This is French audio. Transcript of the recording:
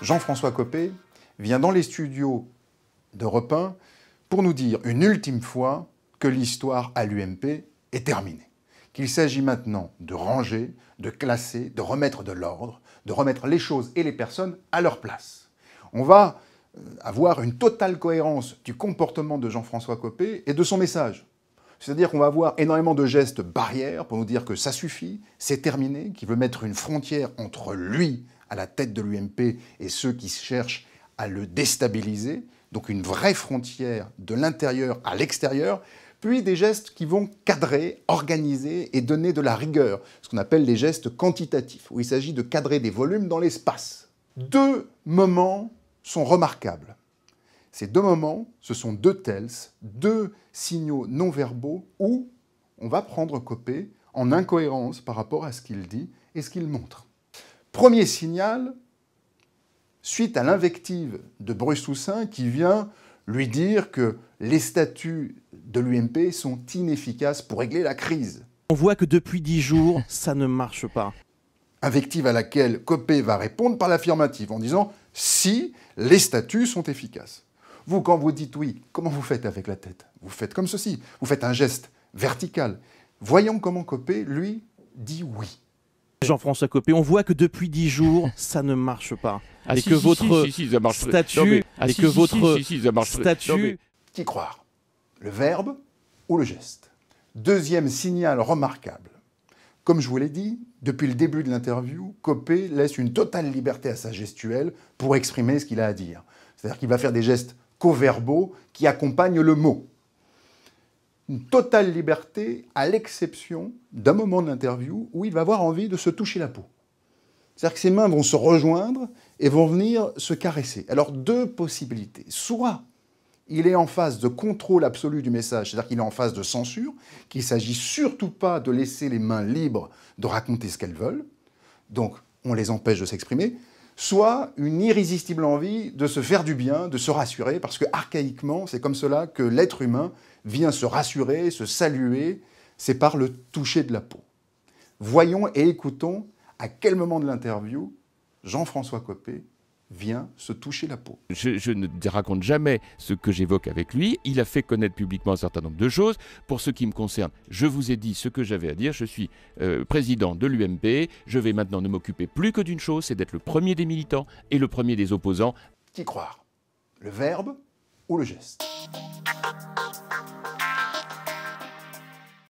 Jean-François Copé vient dans les studios d'Europe 1 pour nous dire une ultime fois que l'histoire à l'UMP est terminée. Qu'il s'agit maintenant de ranger, de classer, de remettre de l'ordre, de remettre les choses et les personnes à leur place. On va avoir une totale cohérence du comportement de Jean-François Copé et de son message. C'est-à-dire qu'on va avoir énormément de gestes barrières pour nous dire que ça suffit, c'est terminé, qu'il veut mettre une frontière entre lui, à la tête de l'UMP, et ceux qui cherchent à le déstabiliser, donc une vraie frontière de l'intérieur à l'extérieur, puis des gestes qui vont cadrer, organiser et donner de la rigueur, ce qu'on appelle les gestes quantitatifs, où il s'agit de cadrer des volumes dans l'espace. Deux moments sont remarquables. Ces deux moments, ce sont deux tells, deux signaux non-verbaux où on va prendre Copé en incohérence par rapport à ce qu'il dit et ce qu'il montre. Premier signal, suite à l'invective de Bruce Toussaint qui vient lui dire que les statuts de l'UMP sont inefficaces pour régler la crise. On voit que depuis 10 jours, ça ne marche pas. Invective à laquelle Copé va répondre par l'affirmative en disant « si les statuts sont efficaces ». Vous, quand vous dites oui, comment vous faites avec la tête? Vous faites comme ceci, vous faites un geste vertical. Voyons comment Copé, lui, dit oui. Jean-François Copé, on voit que depuis 10 jours, ça ne marche pas. Ah, Et que votre statut... Qui croire? Le verbe ou le geste? Deuxième signal remarquable. Comme je vous l'ai dit, depuis le début de l'interview, Copé laisse une totale liberté à sa gestuelle pour exprimer ce qu'il a à dire. C'est-à-dire qu'il va faire des gestes co-verbaux qui accompagnent le mot. Une totale liberté à l'exception d'un moment de l'interview où il va avoir envie de se toucher la peau. C'est-à-dire que ses mains vont se rejoindre et vont venir se caresser. Alors deux possibilités. Soit il est en phase de contrôle absolu du message, c'est-à-dire qu'il est en phase de censure, qu'il ne s'agit surtout pas de laisser les mains libres de raconter ce qu'elles veulent, donc on les empêche de s'exprimer, soit une irrésistible envie de se faire du bien, de se rassurer, parce que archaïquement, c'est comme cela que l'être humain vient se rassurer, se saluer, c'est par le toucher de la peau. Voyons et écoutons à quel moment de l'interview Jean-François Copé vient se toucher la peau. Je ne raconte jamais ce que j'évoque avec lui. Il a fait connaître publiquement un certain nombre de choses. Pour ce qui me concerne, je vous ai dit ce que j'avais à dire. Je suis président de l'UMP. Je vais maintenant ne m'occuper plus que d'une chose, c'est d'être le premier des militants et le premier des opposants. Qui croire? Le verbe ou le geste?